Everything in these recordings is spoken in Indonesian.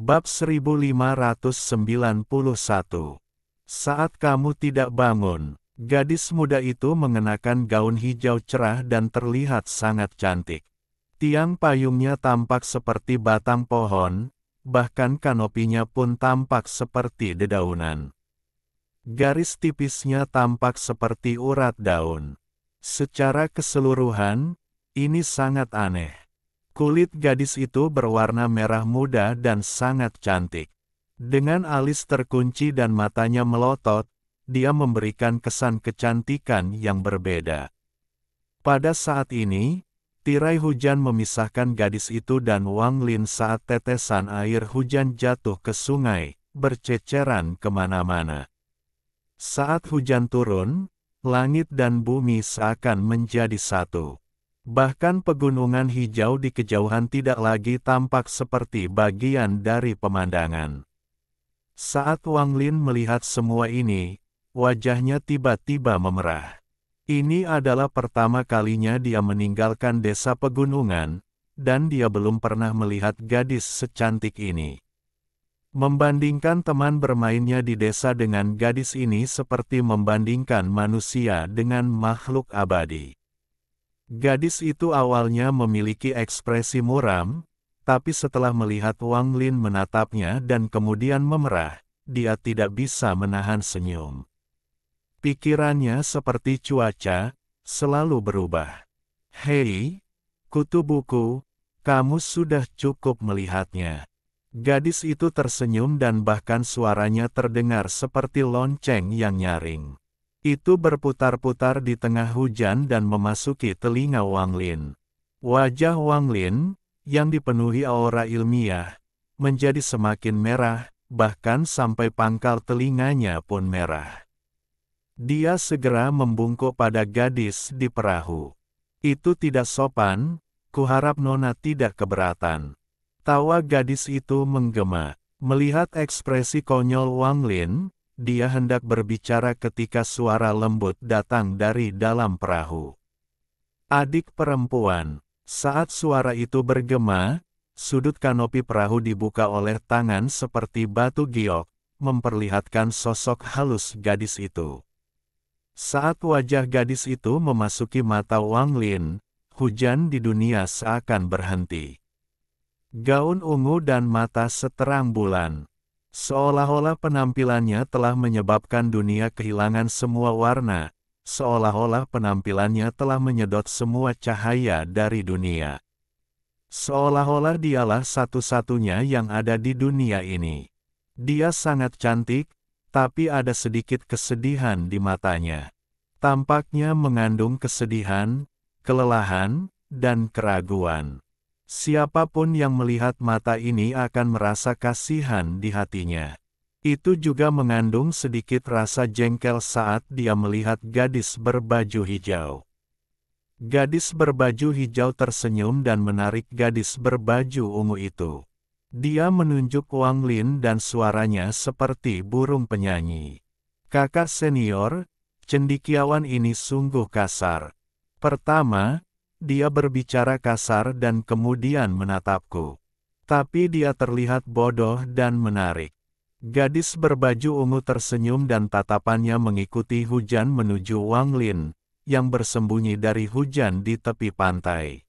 Bab 1591. Saat kamu tidak bangun, gadis muda itu mengenakan gaun hijau cerah dan terlihat sangat cantik. Tiang payungnya tampak seperti batang pohon, bahkan kanopinya pun tampak seperti dedaunan. Garis tipisnya tampak seperti urat daun. Secara keseluruhan, ini sangat aneh. Kulit gadis itu berwarna merah muda dan sangat cantik. Dengan alis terkunci dan matanya melotot, dia memberikan kesan kecantikan yang berbeda. Pada saat ini, tirai hujan memisahkan gadis itu dan Wang Lin saat tetesan air hujan jatuh ke sungai, berceceran kemana-mana. Saat hujan turun, langit dan bumi seakan menjadi satu. Bahkan pegunungan hijau di kejauhan tidak lagi tampak seperti bagian dari pemandangan. Saat Wang Lin melihat semua ini, wajahnya tiba-tiba memerah. Ini adalah pertama kalinya dia meninggalkan desa pegunungan, dan dia belum pernah melihat gadis secantik ini. Membandingkan teman bermainnya di desa dengan gadis ini seperti membandingkan manusia dengan makhluk abadi. Gadis itu awalnya memiliki ekspresi muram, tapi setelah melihat Wang Lin menatapnya dan kemudian memerah, dia tidak bisa menahan senyum. Pikirannya seperti cuaca, selalu berubah. Hei, kutu buku, kamu sudah cukup melihatnya. Gadis itu tersenyum dan bahkan suaranya terdengar seperti lonceng yang nyaring. Itu berputar-putar di tengah hujan dan memasuki telinga Wang Lin. Wajah Wang Lin, yang dipenuhi aura ilmiah, menjadi semakin merah, bahkan sampai pangkal telinganya pun merah. Dia segera membungkuk pada gadis di perahu. Itu tidak sopan, kuharap Nona tidak keberatan. Tawa gadis itu menggema. Melihat ekspresi konyol Wang Lin, dia hendak berbicara ketika suara lembut datang dari dalam perahu. Adik perempuan. Saat suara itu bergema, sudut kanopi perahu dibuka oleh tangan seperti batu giok, memperlihatkan sosok halus gadis itu. Saat wajah gadis itu memasuki mata Wang Lin, hujan di dunia seakan berhenti. Gaun ungu dan mata seterang bulan. Seolah-olah penampilannya telah menyebabkan dunia kehilangan semua warna, seolah-olah penampilannya telah menyedot semua cahaya dari dunia. Seolah-olah dialah satu-satunya yang ada di dunia ini. Dia sangat cantik, tapi ada sedikit kesedihan di matanya. Tampaknya mengandung kesedihan, kelelahan, dan keraguan. Siapapun yang melihat mata ini akan merasa kasihan di hatinya. Itu juga mengandung sedikit rasa jengkel saat dia melihat gadis berbaju hijau. Gadis berbaju hijau tersenyum dan menarik gadis berbaju ungu itu. Dia menunjuk Wang Lin dan suaranya seperti burung penyanyi. Kakak senior, cendekiawan ini sungguh kasar. Pertama, dia berbicara kasar dan kemudian menatapku. Tapi dia terlihat bodoh dan menarik. Gadis berbaju ungu tersenyum dan tatapannya mengikuti hujan menuju Wang Lin, yang bersembunyi dari hujan di tepi pantai.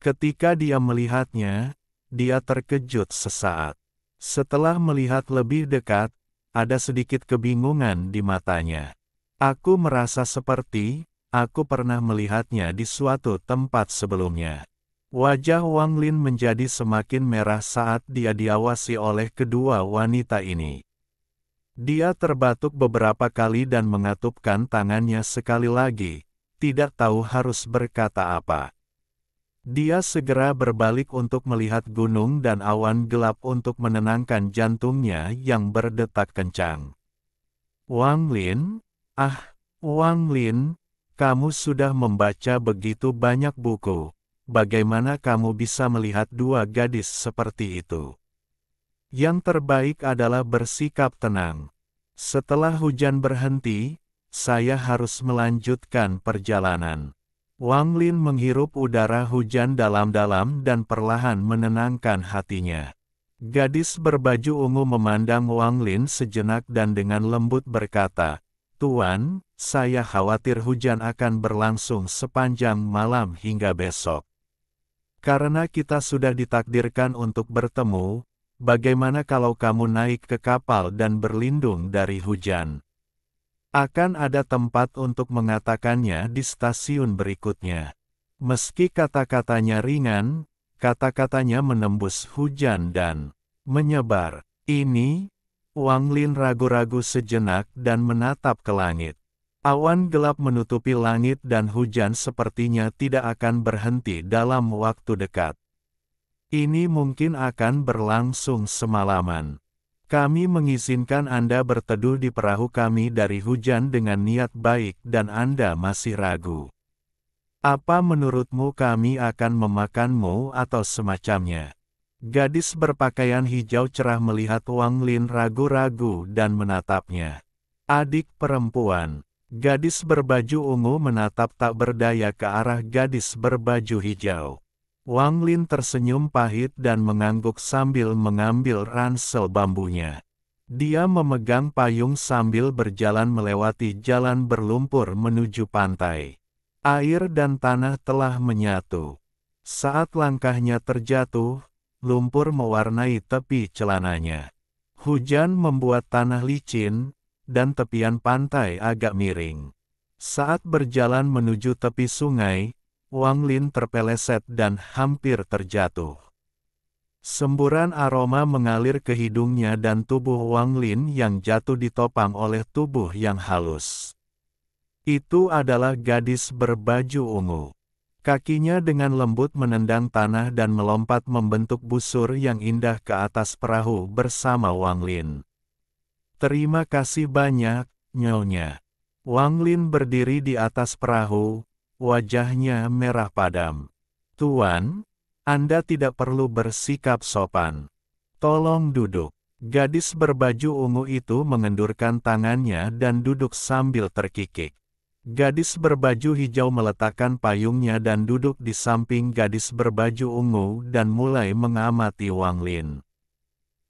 Ketika dia melihatnya, dia terkejut sesaat. Setelah melihat lebih dekat, ada sedikit kebingungan di matanya. Aku merasa seperti aku pernah melihatnya di suatu tempat sebelumnya. Wajah Wang Lin menjadi semakin merah saat dia diawasi oleh kedua wanita ini. Dia terbatuk beberapa kali dan mengatupkan tangannya sekali lagi, tidak tahu harus berkata apa. Dia segera berbalik untuk melihat gunung dan awan gelap untuk menenangkan jantungnya yang berdetak kencang. Wang Lin? Wang Lin, kamu sudah membaca begitu banyak buku, bagaimana kamu bisa melihat dua gadis seperti itu? Yang terbaik adalah bersikap tenang. Setelah hujan berhenti, saya harus melanjutkan perjalanan. Wang Lin menghirup udara hujan dalam-dalam dan perlahan menenangkan hatinya. Gadis berbaju ungu memandang Wang Lin sejenak dan dengan lembut berkata, "Tuan, saya khawatir hujan akan berlangsung sepanjang malam hingga besok. Karena kita sudah ditakdirkan untuk bertemu, bagaimana kalau kamu naik ke kapal dan berlindung dari hujan? Akan ada tempat untuk mengatakannya di stasiun berikutnya." Meski kata-katanya ringan, kata-katanya menembus hujan dan menyebar. Ini, Wang Lin ragu-ragu sejenak dan menatap ke langit. Awan gelap menutupi langit dan hujan sepertinya tidak akan berhenti dalam waktu dekat. Ini mungkin akan berlangsung semalaman. Kami mengizinkan Anda berteduh di perahu kami dari hujan dengan niat baik dan Anda masih ragu. Apa menurutmu kami akan memakanmu atau semacamnya? Gadis berpakaian hijau cerah melihat Wang Lin ragu-ragu dan menatapnya. Adik perempuan. Gadis berbaju ungu menatap tak berdaya ke arah gadis berbaju hijau. Wang Lin tersenyum pahit dan mengangguk sambil mengambil ransel bambunya. Dia memegang payung sambil berjalan melewati jalan berlumpur menuju pantai. Air dan tanah telah menyatu. Saat langkahnya terjatuh, lumpur mewarnai tepi celananya. Hujan membuat tanah licin, dan tepian pantai agak miring. Saat berjalan menuju tepi sungai, Wang Lin terpeleset dan hampir terjatuh. Semburan aroma mengalir ke hidungnya dan tubuh Wang Lin yang jatuh ditopang oleh tubuh yang halus. Itu adalah gadis berbaju ungu. Kakinya dengan lembut menendang tanah dan melompat membentuk busur yang indah ke atas perahu bersama Wang Lin. "Terima kasih banyak, Nyonya." Wang Lin berdiri di atas perahu, wajahnya merah padam. "Tuan, Anda tidak perlu bersikap sopan. Tolong duduk." Gadis berbaju ungu itu mengendurkan tangannya dan duduk sambil terkikik. Gadis berbaju hijau meletakkan payungnya dan duduk di samping gadis berbaju ungu dan mulai mengamati Wang Lin.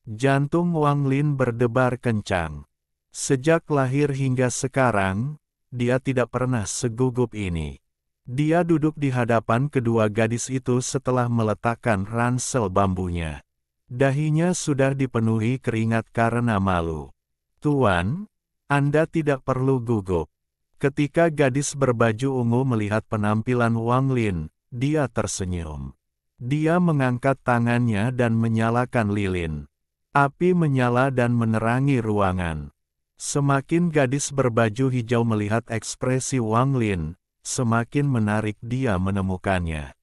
Jantung Wang Lin berdebar kencang. Sejak lahir hingga sekarang, dia tidak pernah segugup ini. Dia duduk di hadapan kedua gadis itu setelah meletakkan ransel bambunya. Dahinya sudah dipenuhi keringat karena malu. "Tuan, Anda tidak perlu gugup." Ketika gadis berbaju ungu melihat penampilan Wang Lin, dia tersenyum. Dia mengangkat tangannya dan menyalakan lilin. Api menyala dan menerangi ruangan. Semakin gadis berbaju hijau melihat ekspresi Wang Lin, semakin menarik dia menemukannya.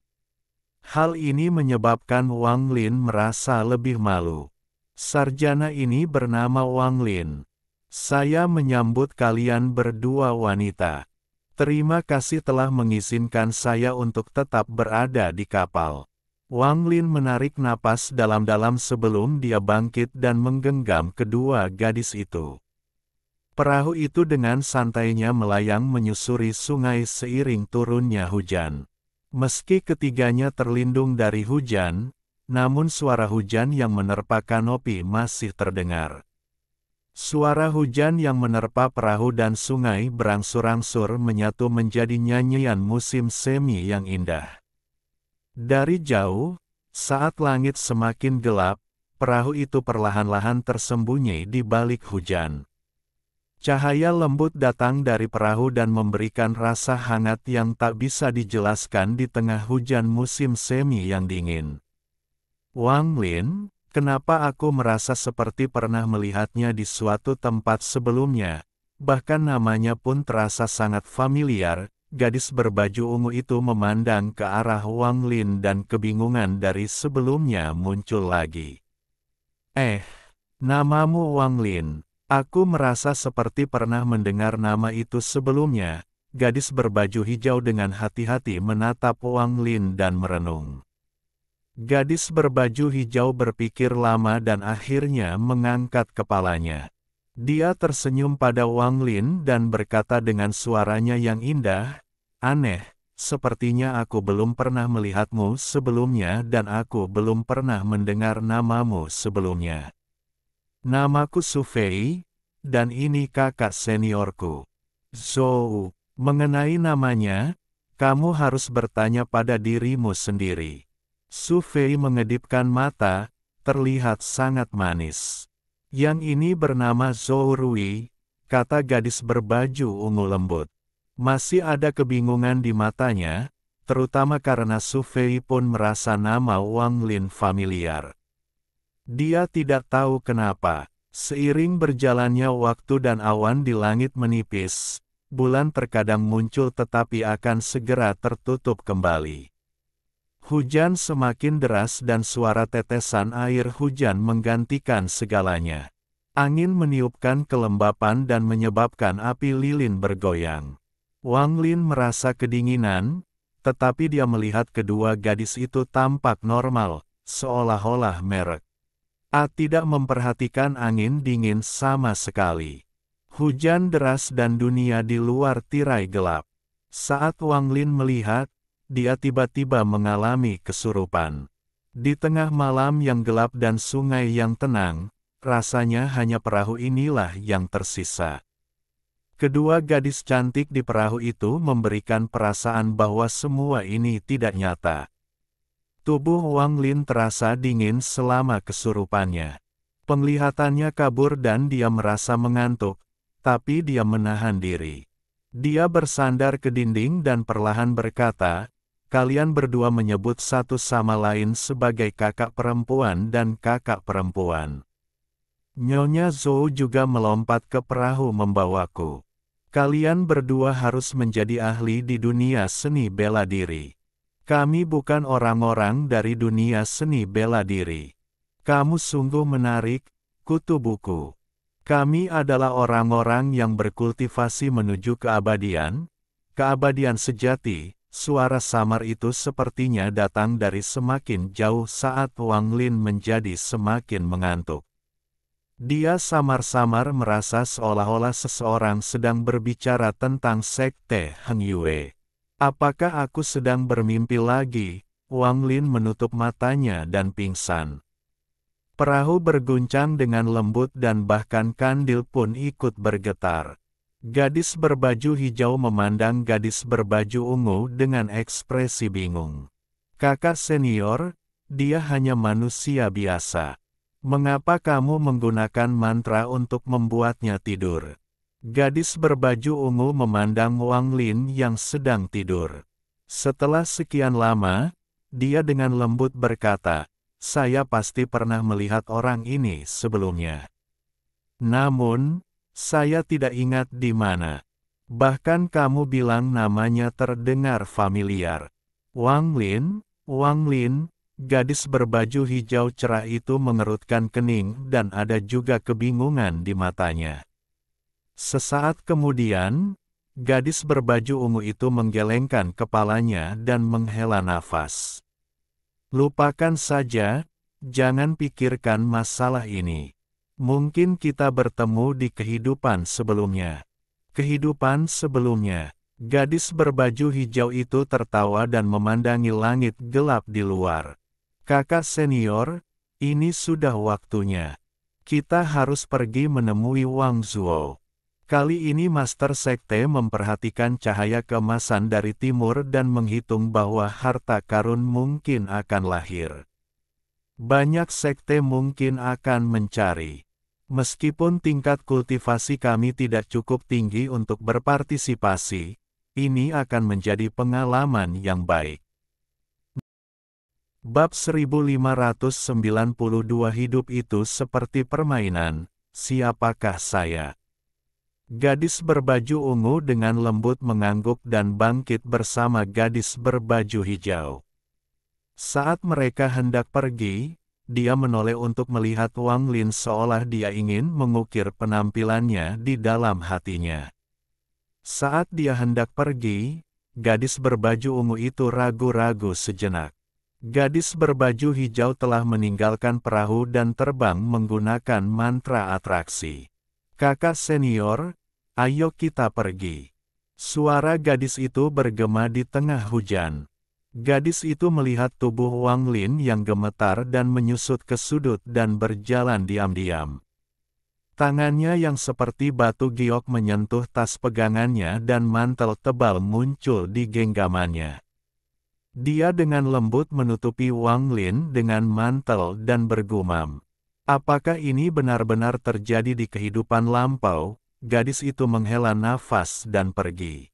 Hal ini menyebabkan Wang Lin merasa lebih malu. Sarjana ini bernama Wang Lin. "Saya menyambut kalian berdua wanita. Terima kasih telah mengizinkan saya untuk tetap berada di kapal." Wang Lin menarik napas dalam-dalam sebelum dia bangkit dan menggenggam kedua gadis itu. Perahu itu dengan santainya melayang menyusuri sungai seiring turunnya hujan. Meski ketiganya terlindung dari hujan, namun suara hujan yang menerpa kanopi masih terdengar. Suara hujan yang menerpa perahu dan sungai berangsur-angsur menyatu menjadi nyanyian musim semi yang indah. Dari jauh, saat langit semakin gelap, perahu itu perlahan-lahan tersembunyi di balik hujan. Cahaya lembut datang dari perahu dan memberikan rasa hangat yang tak bisa dijelaskan di tengah hujan musim semi yang dingin. "Wang Lin, kenapa aku merasa seperti pernah melihatnya di suatu tempat sebelumnya, bahkan namanya pun terasa sangat familiar." Gadis berbaju ungu itu memandang ke arah Wang Lin dan kebingungan dari sebelumnya muncul lagi. Namamu Wang Lin. Aku merasa seperti pernah mendengar nama itu sebelumnya." Gadis berbaju hijau dengan hati-hati menatap Wang Lin dan merenung. Gadis berbaju hijau berpikir lama dan akhirnya mengangkat kepalanya. Dia tersenyum pada Wang Lin dan berkata dengan suaranya yang indah, "Aneh, sepertinya aku belum pernah melihatmu sebelumnya dan aku belum pernah mendengar namamu sebelumnya. Namaku Su Fei, dan ini kakak seniorku, Zhou. Mengenai namanya, kamu harus bertanya pada dirimu sendiri. Su Fei mengedipkan mata, terlihat sangat manis. Yang ini bernama Zhou Rui, kata gadis berbaju ungu lembut. Masih ada kebingungan di matanya, terutama karena Su Fei pun merasa nama Wang Lin familiar. Dia tidak tahu kenapa, seiring berjalannya waktu dan awan di langit menipis, bulan terkadang muncul tetapi akan segera tertutup kembali. Hujan semakin deras dan suara tetesan air hujan menggantikan segalanya. Angin meniupkan kelembapan dan menyebabkan api lilin bergoyang. Wang Lin merasa kedinginan, tetapi dia melihat kedua gadis itu tampak normal, seolah-olah merek. A tidak memperhatikan angin dingin sama sekali. Hujan deras dan dunia di luar tirai gelap. Saat Wang Lin melihat, dia tiba-tiba mengalami kesurupan. Di tengah malam yang gelap dan sungai yang tenang, rasanya hanya perahu inilah yang tersisa. Kedua gadis cantik di perahu itu memberikan perasaan bahwa semua ini tidak nyata. Tubuh Wang Lin terasa dingin selama kesurupannya. Penglihatannya kabur dan dia merasa mengantuk, tapi dia menahan diri. Dia bersandar ke dinding dan perlahan berkata, "Kalian berdua menyebut satu sama lain sebagai kakak perempuan dan kakak perempuan. Nyonya Zhou juga melompat ke perahu membawaku. Kalian berdua harus menjadi ahli di dunia seni bela diri. Kami bukan orang-orang dari dunia seni bela diri. Kamu sungguh menarik, kutu buku. Kami adalah orang-orang yang berkultivasi menuju keabadian sejati." Suara samar itu sepertinya datang dari semakin jauh saat Wang Lin menjadi semakin mengantuk. Dia samar-samar merasa seolah-olah seseorang sedang berbicara tentang sekte Heng Yue. Apakah aku sedang bermimpi lagi? Wang Lin menutup matanya dan pingsan. Perahu berguncang dengan lembut dan bahkan kandil pun ikut bergetar. Gadis berbaju hijau memandang gadis berbaju ungu dengan ekspresi bingung. Kakak senior, dia hanya manusia biasa. Mengapa kamu menggunakan mantra untuk membuatnya tidur? Gadis berbaju ungu memandang Wang Lin yang sedang tidur. Setelah sekian lama, dia dengan lembut berkata, "Saya pasti pernah melihat orang ini sebelumnya. Namun, saya tidak ingat di mana. Bahkan kamu bilang namanya terdengar familiar." Wang Lin, gadis berbaju hijau cerah itu mengerutkan kening dan ada juga kebingungan di matanya. Sesaat kemudian, gadis berbaju ungu itu menggelengkan kepalanya dan menghela nafas. "Lupakan saja, jangan pikirkan masalah ini. Mungkin kita bertemu di kehidupan sebelumnya." Kehidupan sebelumnya. Gadis berbaju hijau itu tertawa dan memandangi langit gelap di luar. "Kakak senior, ini sudah waktunya. Kita harus pergi menemui Wang Zuo. Kali ini Master Sekte memperhatikan cahaya keemasan dari timur dan menghitung bahwa harta karun mungkin akan lahir. Banyak sekte mungkin akan mencari. Meskipun tingkat kultivasi kami tidak cukup tinggi untuk berpartisipasi, ini akan menjadi pengalaman yang baik." Bab 1592 Hidup itu seperti permainan, siapakah saya? Gadis berbaju ungu dengan lembut mengangguk dan bangkit bersama gadis berbaju hijau. Saat mereka hendak pergi, dia menoleh untuk melihat Wang Lin seolah dia ingin mengukir penampilannya di dalam hatinya. Saat dia hendak pergi, gadis berbaju ungu itu ragu-ragu sejenak. Gadis berbaju hijau telah meninggalkan perahu dan terbang menggunakan mantra atraksi. "Kakak senior, ayo kita pergi." Suara gadis itu bergema di tengah hujan. Gadis itu melihat tubuh Wang Lin yang gemetar dan menyusut ke sudut dan berjalan diam-diam. Tangannya yang seperti batu giok menyentuh tas pegangannya dan mantel tebal muncul di genggamannya. Dia dengan lembut menutupi Wang Lin dengan mantel dan bergumam. Apakah ini benar-benar terjadi di kehidupan lampau? Gadis itu menghela nafas dan pergi.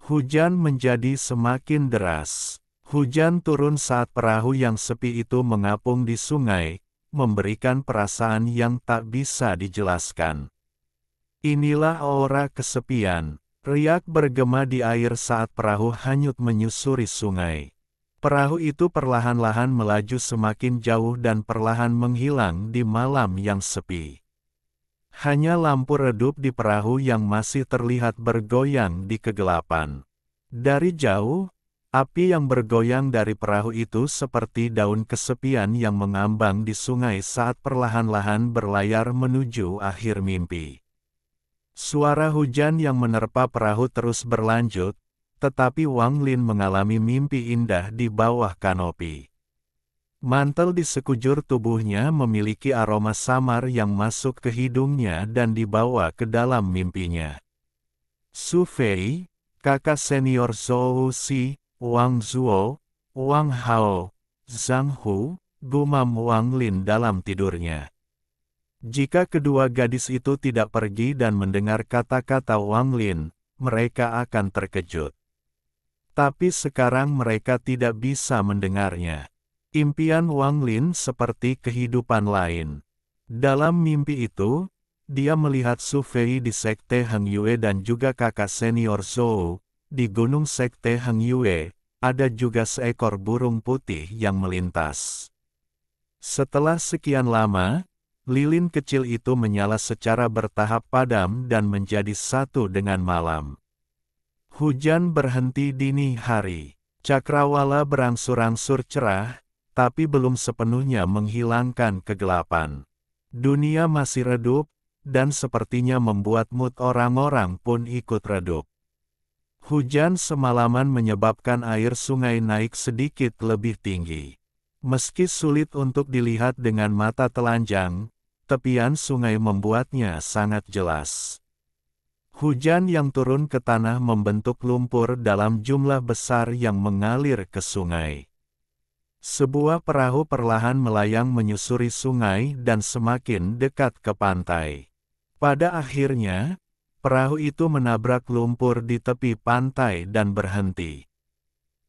Hujan menjadi semakin deras. Hujan turun saat perahu yang sepi itu mengapung di sungai, memberikan perasaan yang tak bisa dijelaskan. Inilah aura kesepian. Riak bergema di air saat perahu hanyut menyusuri sungai. Perahu itu perlahan-lahan melaju semakin jauh dan perlahan menghilang di malam yang sepi. Hanya lampu redup di perahu yang masih terlihat bergoyang di kegelapan. Dari jauh, api yang bergoyang dari perahu itu seperti daun kesepian yang mengambang di sungai saat perlahan-lahan berlayar menuju akhir mimpi. Suara hujan yang menerpa perahu terus berlanjut, tetapi Wang Lin mengalami mimpi indah di bawah kanopi. Mantel di sekujur tubuhnya memiliki aroma samar yang masuk ke hidungnya dan dibawa ke dalam mimpinya. Su Fei, kakak senior Zhou Xi, Wang Zuo, Wang Hao, Zhang Hu, gumam Wang Lin dalam tidurnya. Jika kedua gadis itu tidak pergi dan mendengar kata-kata Wang Lin, mereka akan terkejut. Tapi sekarang mereka tidak bisa mendengarnya. Impian Wang Lin seperti kehidupan lain. Dalam mimpi itu, dia melihat Su Fei di Sekte Heng Yue dan juga kakak senior Zhou. Di Gunung Sekte Heng Yue, ada juga seekor burung putih yang melintas. Setelah sekian lama, lilin kecil itu menyala secara bertahap padam dan menjadi satu dengan malam. Hujan berhenti dini hari. Cakrawala berangsur-angsur cerah, tapi belum sepenuhnya menghilangkan kegelapan. Dunia masih redup, dan sepertinya membuat mood orang-orang pun ikut redup. Hujan semalaman menyebabkan air sungai naik sedikit lebih tinggi. Meski sulit untuk dilihat dengan mata telanjang, tepian sungai membuatnya sangat jelas. Hujan yang turun ke tanah membentuk lumpur dalam jumlah besar yang mengalir ke sungai. Sebuah perahu perlahan melayang menyusuri sungai dan semakin dekat ke pantai. Pada akhirnya, perahu itu menabrak lumpur di tepi pantai dan berhenti.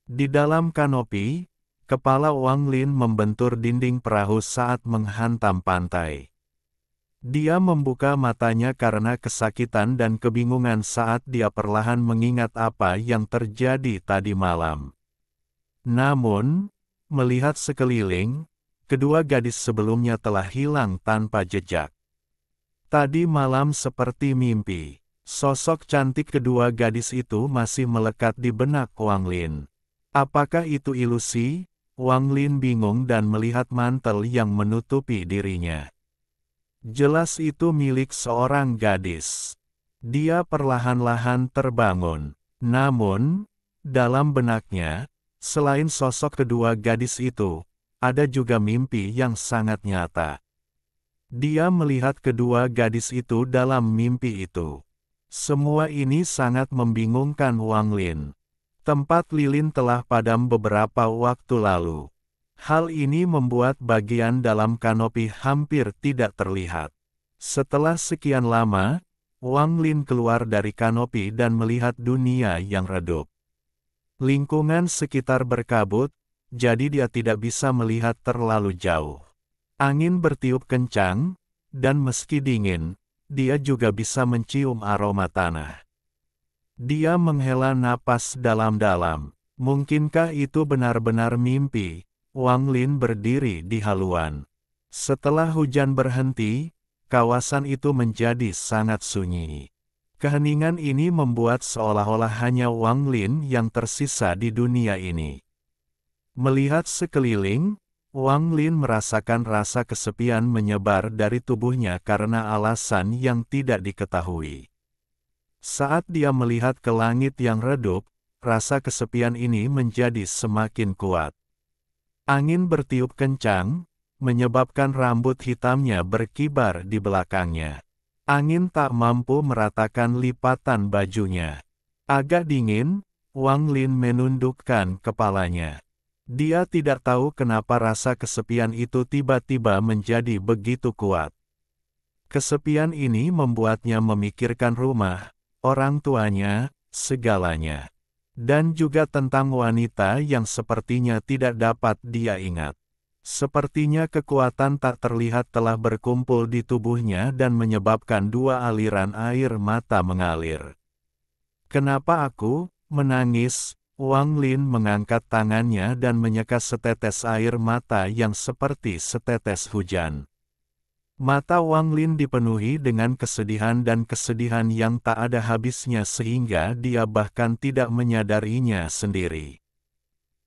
Di dalam kanopi, kepala Wang Lin membentur dinding perahu saat menghantam pantai. Dia membuka matanya karena kesakitan dan kebingungan saat dia perlahan mengingat apa yang terjadi tadi malam. Namun, melihat sekeliling, kedua gadis sebelumnya telah hilang tanpa jejak. Tadi malam seperti mimpi, sosok cantik kedua gadis itu masih melekat di benak Wang Lin. Apakah itu ilusi? Wang Lin bingung dan melihat mantel yang menutupi dirinya. Jelas itu milik seorang gadis. Dia perlahan-lahan terbangun. Namun, dalam benaknya, selain sosok kedua gadis itu, ada juga mimpi yang sangat nyata. Dia melihat kedua gadis itu dalam mimpi itu. Semua ini sangat membingungkan Wang Lin. Tempat lilin telah padam beberapa waktu lalu. Hal ini membuat bagian dalam kanopi hampir tidak terlihat. Setelah sekian lama, Wang Lin keluar dari kanopi dan melihat dunia yang redup. Lingkungan sekitar berkabut, jadi dia tidak bisa melihat terlalu jauh. Angin bertiup kencang, dan meski dingin, dia juga bisa mencium aroma tanah. Dia menghela napas dalam-dalam. Mungkinkah itu benar-benar mimpi? Wang Lin berdiri di haluan. Setelah hujan berhenti, kawasan itu menjadi sangat sunyi. Keheningan ini membuat seolah-olah hanya Wang Lin yang tersisa di dunia ini. Melihat sekeliling, Wang Lin merasakan rasa kesepian menyebar dari tubuhnya karena alasan yang tidak diketahui. Saat dia melihat ke langit yang redup, rasa kesepian ini menjadi semakin kuat. Angin bertiup kencang, menyebabkan rambut hitamnya berkibar di belakangnya. Angin tak mampu meratakan lipatan bajunya. Agak dingin, Wang Lin menundukkan kepalanya. Dia tidak tahu kenapa rasa kesepian itu tiba-tiba menjadi begitu kuat. Kesepian ini membuatnya memikirkan rumah, orang tuanya, segalanya. Dan juga tentang wanita yang sepertinya tidak dapat dia ingat. Sepertinya kekuatan tak terlihat telah berkumpul di tubuhnya dan menyebabkan dua aliran air mata mengalir. Kenapa aku menangis? Wang Lin mengangkat tangannya dan menyeka setetes air mata yang seperti setetes hujan. Mata Wang Lin dipenuhi dengan kesedihan dan kesedihan yang tak ada habisnya sehingga dia bahkan tidak menyadarinya sendiri.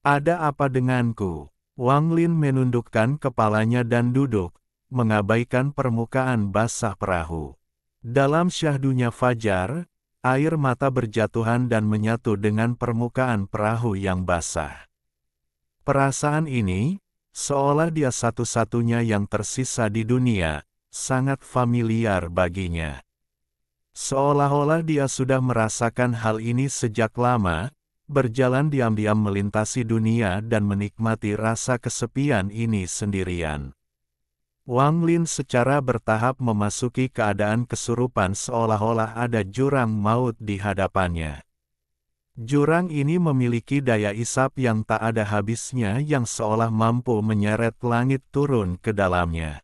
Ada apa denganku? Wang Lin menundukkan kepalanya dan duduk, mengabaikan permukaan basah perahu. Dalam syahdunya fajar, air mata berjatuhan dan menyatu dengan permukaan perahu yang basah. Perasaan ini, seolah dia satu-satunya yang tersisa di dunia, sangat familiar baginya. Seolah-olah dia sudah merasakan hal ini sejak lama, berjalan diam-diam melintasi dunia dan menikmati rasa kesepian ini sendirian. Wang Lin secara bertahap memasuki keadaan kesurupan seolah-olah ada jurang maut di hadapannya. Jurang ini memiliki daya isap yang tak ada habisnya yang seolah mampu menyeret langit turun ke dalamnya.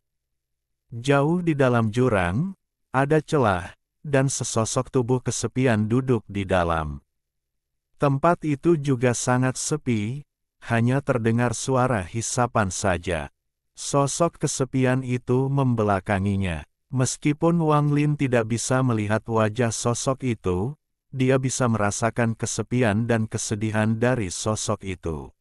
Jauh di dalam jurang, ada celah, dan sesosok tubuh kesepian duduk di dalam. Tempat itu juga sangat sepi, hanya terdengar suara hisapan saja. Sosok kesepian itu membelakanginya. Meskipun Wang Lin tidak bisa melihat wajah sosok itu, dia bisa merasakan kesepian dan kesedihan dari sosok itu.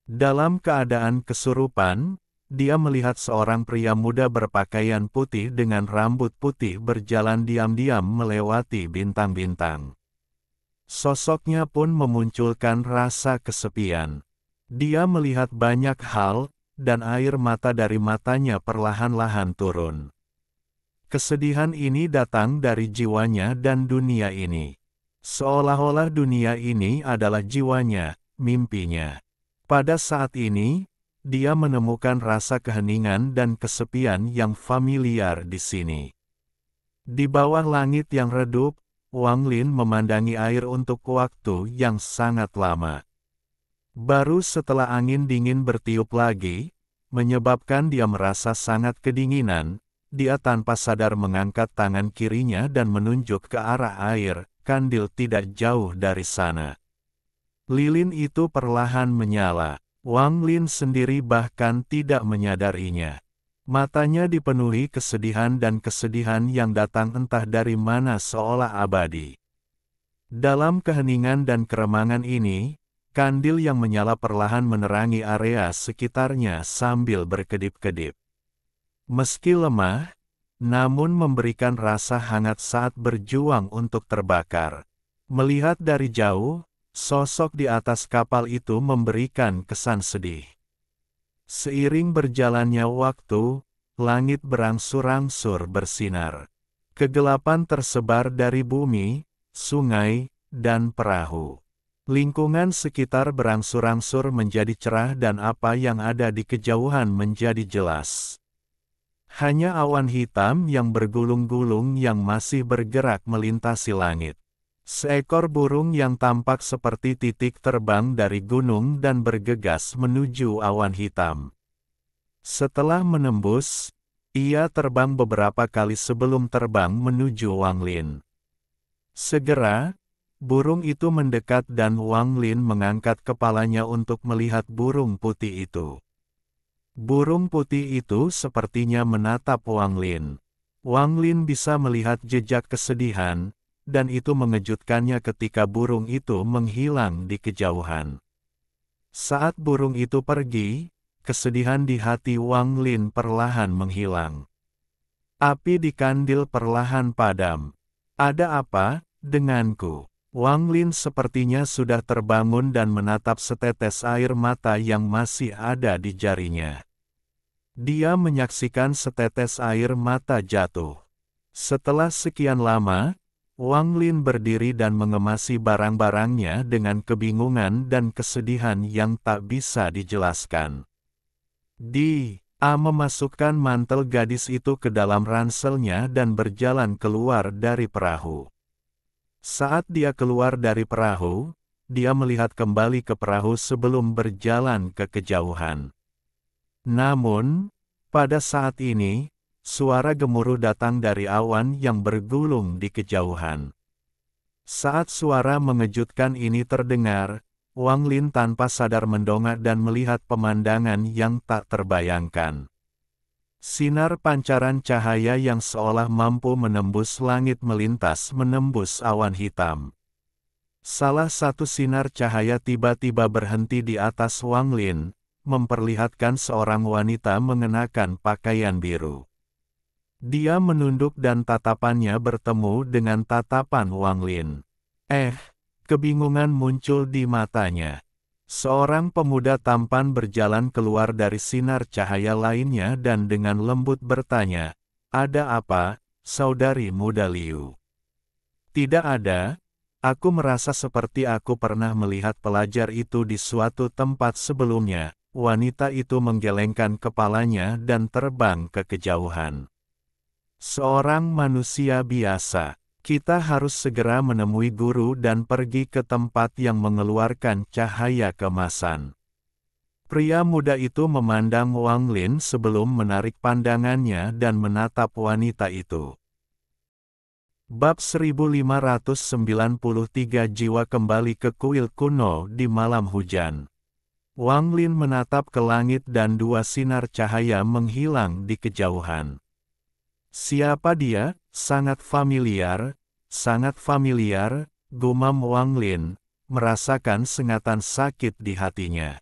Dalam keadaan kesurupan, dia melihat seorang pria muda berpakaian putih dengan rambut putih berjalan diam-diam melewati bintang-bintang. Sosoknya pun memunculkan rasa kesepian. Dia melihat banyak hal, dan air mata dari matanya perlahan-lahan turun. Kesedihan ini datang dari jiwanya dan dunia ini. Seolah-olah dunia ini adalah jiwanya, mimpinya. Pada saat ini, dia menemukan rasa keheningan dan kesepian yang familiar di sini. Di bawah langit yang redup, Wang Lin memandangi air untuk waktu yang sangat lama. Baru setelah angin dingin bertiup lagi, menyebabkan dia merasa sangat kedinginan, dia tanpa sadar mengangkat tangan kirinya dan menunjuk ke arah air. Kandil tidak jauh dari sana. Lilin itu perlahan menyala. Wang Lin sendiri bahkan tidak menyadarinya. Matanya dipenuhi kesedihan dan kesedihan yang datang entah dari mana seolah abadi. Dalam keheningan dan keremangan ini, kandil yang menyala perlahan menerangi area sekitarnya sambil berkedip-kedip. Meski lemah, namun memberikan rasa hangat saat berjuang untuk terbakar. Melihat dari jauh, sosok di atas kapal itu memberikan kesan sedih. Seiring berjalannya waktu, langit berangsur-angsur bersinar. Kegelapan tersebar dari bumi, sungai, dan perahu. Lingkungan sekitar berangsur-angsur menjadi cerah dan apa yang ada di kejauhan menjadi jelas. Hanya awan hitam yang bergulung-gulung yang masih bergerak melintasi langit. Seekor burung yang tampak seperti titik terbang dari gunung dan bergegas menuju awan hitam. Setelah menembus, ia terbang beberapa kali sebelum terbang menuju Wang Lin. Segera, burung itu mendekat dan Wang Lin mengangkat kepalanya untuk melihat burung putih itu. Burung putih itu sepertinya menatap Wang Lin. Wang Lin bisa melihat jejak kesedihan, dan itu mengejutkannya ketika burung itu menghilang di kejauhan. Saat burung itu pergi, kesedihan di hati Wang Lin perlahan menghilang. Api di kandil perlahan padam. Ada apa? denganku. Wang Lin sepertinya sudah terbangun dan menatap setetes air mata yang masih ada di jarinya. Dia menyaksikan setetes air mata jatuh. Setelah sekian lama, Wang Lin berdiri dan mengemasi barang-barangnya dengan kebingungan dan kesedihan yang tak bisa dijelaskan. Dia memasukkan mantel gadis itu ke dalam ranselnya dan berjalan keluar dari perahu. Saat dia keluar dari perahu, dia melihat kembali ke perahu sebelum berjalan ke kejauhan. Namun, pada saat ini, suara gemuruh datang dari awan yang bergulung di kejauhan. Saat suara mengejutkan ini terdengar, Wang Lin tanpa sadar mendongak dan melihat pemandangan yang tak terbayangkan. Sinar pancaran cahaya yang seolah mampu menembus langit melintas menembus awan hitam. Salah satu sinar cahaya tiba-tiba berhenti di atas Wang Lin, memperlihatkan seorang wanita mengenakan pakaian biru. Dia menunduk dan tatapannya bertemu dengan tatapan Wang Lin. Kebingungan muncul di matanya. Seorang pemuda tampan berjalan keluar dari sinar cahaya lainnya dan dengan lembut bertanya, "Ada apa, saudari muda Liu?" "Tidak ada, aku merasa seperti aku pernah melihat pelajar itu di suatu tempat sebelumnya." Wanita itu menggelengkan kepalanya dan terbang ke kejauhan. "Seorang manusia biasa. Kita harus segera menemui guru dan pergi ke tempat yang mengeluarkan cahaya kemasan." Pria muda itu memandang Wang Lin sebelum menarik pandangannya dan menatap wanita itu. Bab 1593 Jiwa kembali ke kuil kuno di malam hujan. Wang Lin menatap ke langit dan dua sinar cahaya menghilang di kejauhan. "Siapa dia? Sangat familiar, gumam Wang Lin, merasakan sengatan sakit di hatinya.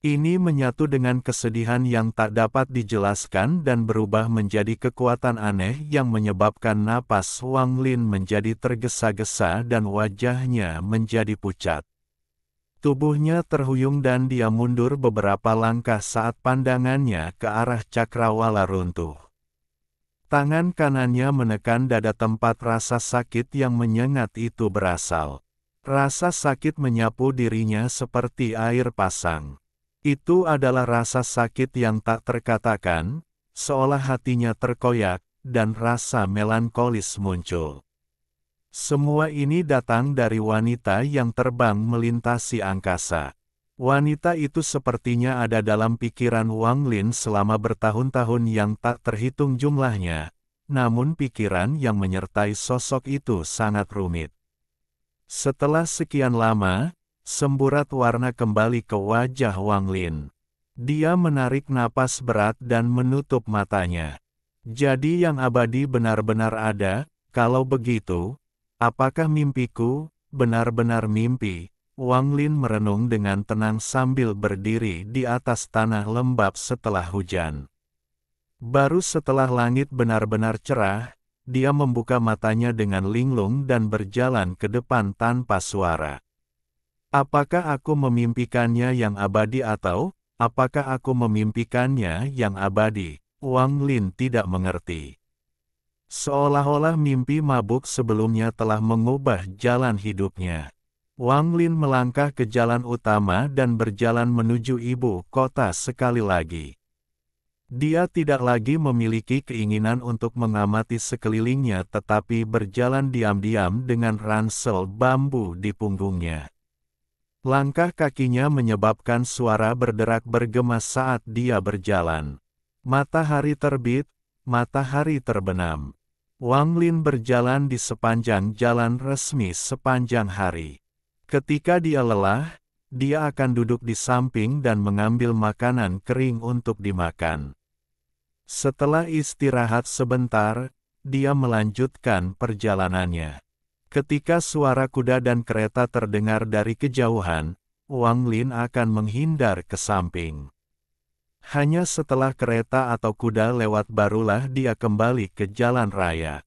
Ini menyatu dengan kesedihan yang tak dapat dijelaskan dan berubah menjadi kekuatan aneh yang menyebabkan napas Wang Lin menjadi tergesa-gesa dan wajahnya menjadi pucat. Tubuhnya terhuyung dan dia mundur beberapa langkah saat pandangannya ke arah cakrawala runtuh. Tangan kanannya menekan dada tempat rasa sakit yang menyengat itu berasal. Rasa sakit menyapu dirinya seperti air pasang. Itu adalah rasa sakit yang tak terkatakan, seolah hatinya terkoyak, dan rasa melankolis muncul. Semua ini datang dari wanita yang terbang melintasi angkasa. Wanita itu sepertinya ada dalam pikiran Wang Lin selama bertahun-tahun yang tak terhitung jumlahnya, namun pikiran yang menyertai sosok itu sangat rumit. Setelah sekian lama, semburat warna kembali ke wajah Wang Lin. Dia menarik napas berat dan menutup matanya. "Jadi yang abadi benar-benar ada, kalau begitu, apakah mimpiku benar-benar mimpi?" Wang Lin merenung dengan tenang sambil berdiri di atas tanah lembab setelah hujan. Baru setelah langit benar-benar cerah, dia membuka matanya dengan linglung dan berjalan ke depan tanpa suara. "Apakah aku memimpikannya yang abadi atau, apakah aku memimpikannya yang abadi?" Wang Lin tidak mengerti. Seolah-olah mimpi mabuk sebelumnya telah mengubah jalan hidupnya. Wang Lin melangkah ke jalan utama dan berjalan menuju ibu kota sekali lagi. Dia tidak lagi memiliki keinginan untuk mengamati sekelilingnya tetapi berjalan diam-diam dengan ransel bambu di punggungnya. Langkah kakinya menyebabkan suara berderak bergema saat dia berjalan. Matahari terbit, matahari terbenam. Wang Lin berjalan di sepanjang jalan resmi sepanjang hari. Ketika dia lelah, dia akan duduk di samping dan mengambil makanan kering untuk dimakan. Setelah istirahat sebentar, dia melanjutkan perjalanannya. Ketika suara kuda dan kereta terdengar dari kejauhan, Wang Lin akan menghindar ke samping. Hanya setelah kereta atau kuda lewat barulah dia kembali ke jalan raya.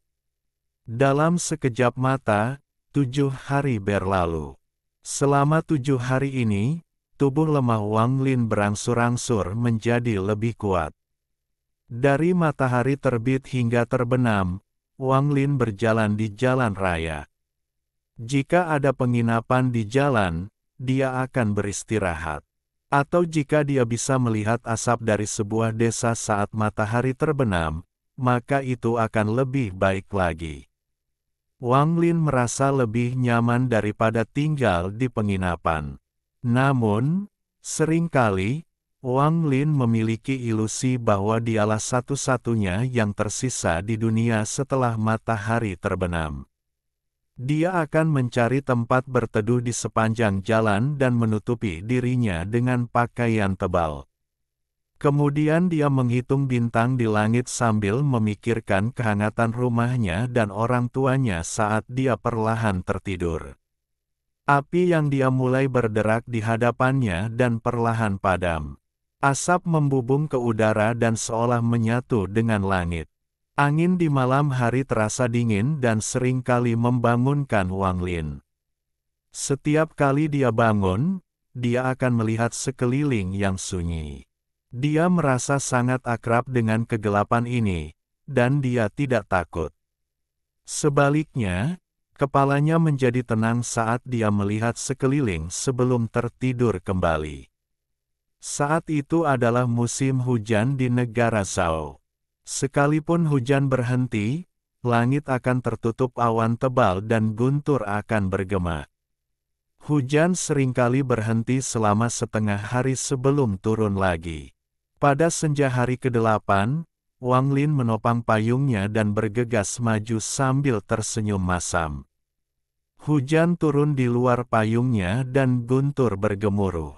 Dalam sekejap mata, 7 hari berlalu. Selama 7 hari ini, tubuh lemah Wang Lin berangsur-angsur menjadi lebih kuat. Dari matahari terbit hingga terbenam, Wang Lin berjalan di jalan raya. Jika ada penginapan di jalan, dia akan beristirahat. Atau jika dia bisa melihat asap dari sebuah desa saat matahari terbenam, maka itu akan lebih baik lagi. Wang Lin merasa lebih nyaman daripada tinggal di penginapan. Namun, seringkali, Wang Lin memiliki ilusi bahwa dialah satu-satunya yang tersisa di dunia setelah matahari terbenam. Dia akan mencari tempat berteduh di sepanjang jalan dan menutupi dirinya dengan pakaian tebal. Kemudian dia menghitung bintang di langit sambil memikirkan kehangatan rumahnya dan orang tuanya saat dia perlahan tertidur. Api yang dia mulai berderak di hadapannya dan perlahan padam. Asap membubung ke udara dan seolah menyatu dengan langit. Angin di malam hari terasa dingin dan seringkali membangunkan Wang Lin. Setiap kali dia bangun, dia akan melihat sekeliling yang sunyi. Dia merasa sangat akrab dengan kegelapan ini, dan dia tidak takut. Sebaliknya, kepalanya menjadi tenang saat dia melihat sekeliling sebelum tertidur kembali. Saat itu adalah musim hujan di negara Zhao. Sekalipun hujan berhenti, langit akan tertutup awan tebal dan guntur akan bergema. Hujan seringkali berhenti selama setengah hari sebelum turun lagi. Pada senja hari ke-8, Wang Lin menopang payungnya dan bergegas maju sambil tersenyum masam. Hujan turun di luar payungnya dan guntur bergemuruh.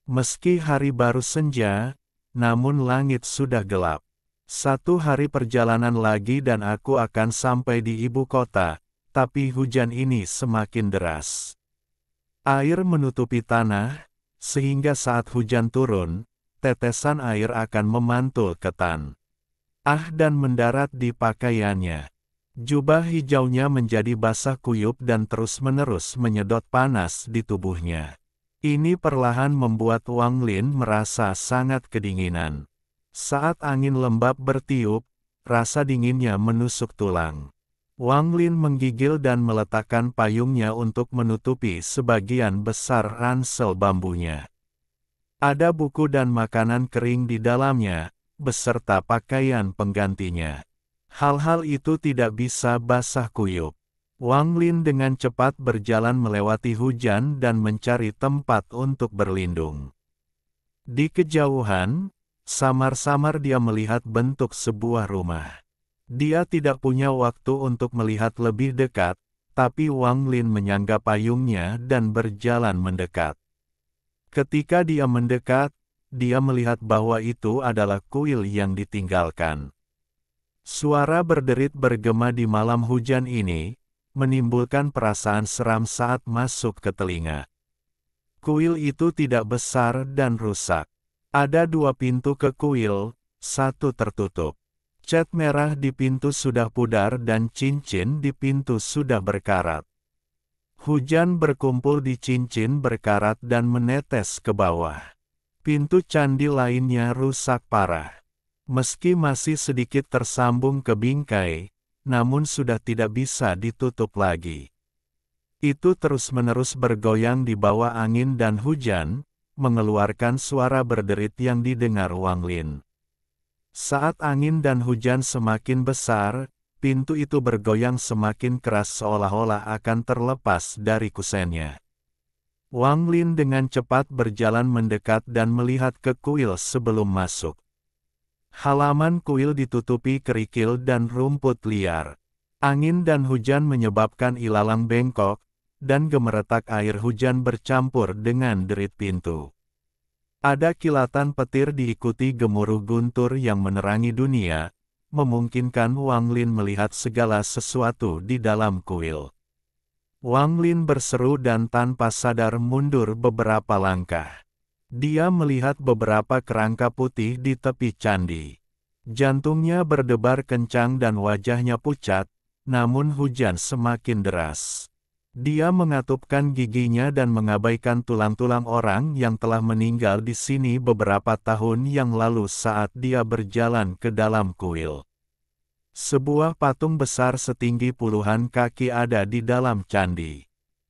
Meski hari baru senja, namun langit sudah gelap. 1 hari perjalanan lagi dan aku akan sampai di ibu kota, tapi hujan ini semakin deras. Air menutupi tanah, sehingga saat hujan turun, tetesan air akan memantul ke tan. Dan mendarat di pakaiannya. Jubah hijaunya menjadi basah kuyup dan terus-menerus menyedot panas di tubuhnya. Ini perlahan membuat Wang Lin merasa sangat kedinginan. Saat angin lembab bertiup, rasa dinginnya menusuk tulang. Wang Lin menggigil dan meletakkan payungnya untuk menutupi sebagian besar ransel bambunya. Ada buku dan makanan kering di dalamnya, beserta pakaian penggantinya. Hal-hal itu tidak bisa basah kuyup. Wang Lin dengan cepat berjalan melewati hujan dan mencari tempat untuk berlindung. Di kejauhan, samar-samar dia melihat bentuk sebuah rumah. Dia tidak punya waktu untuk melihat lebih dekat, tapi Wang Lin menyangga payungnya dan berjalan mendekat. Ketika dia mendekat, dia melihat bahwa itu adalah kuil yang ditinggalkan. Suara berderit bergema di malam hujan ini, menimbulkan perasaan seram saat masuk ke telinga. Kuil itu tidak besar dan rusak. Ada 2 pintu ke kuil, 1 tertutup. Cat merah di pintu sudah pudar dan cincin di pintu sudah berkarat. Hujan berkumpul di cincin berkarat dan menetes ke bawah. Pintu candi lainnya rusak parah. Meski masih sedikit tersambung ke bingkai, namun sudah tidak bisa ditutup lagi. Itu terus-menerus bergoyang di bawah angin dan hujan, mengeluarkan suara berderit yang didengar Wang Lin. Saat angin dan hujan semakin besar, pintu itu bergoyang semakin keras seolah-olah akan terlepas dari kusennya. Wang Lin dengan cepat berjalan mendekat dan melihat ke kuil sebelum masuk. Halaman kuil ditutupi kerikil dan rumput liar. Angin dan hujan menyebabkan ilalang bengkok, dan gemeretak air hujan bercampur dengan derit pintu. Ada kilatan petir diikuti gemuruh guntur yang menerangi dunia, memungkinkan Wang Lin melihat segala sesuatu di dalam kuil. Wang Lin berseru dan tanpa sadar mundur beberapa langkah. Dia melihat beberapa kerangka putih di tepi candi. Jantungnya berdebar kencang dan wajahnya pucat, namun hujan semakin deras. Dia mengatupkan giginya dan mengabaikan tulang-tulang orang yang telah meninggal di sini beberapa tahun yang lalu saat dia berjalan ke dalam kuil. Sebuah patung besar setinggi puluhan kaki ada di dalam candi.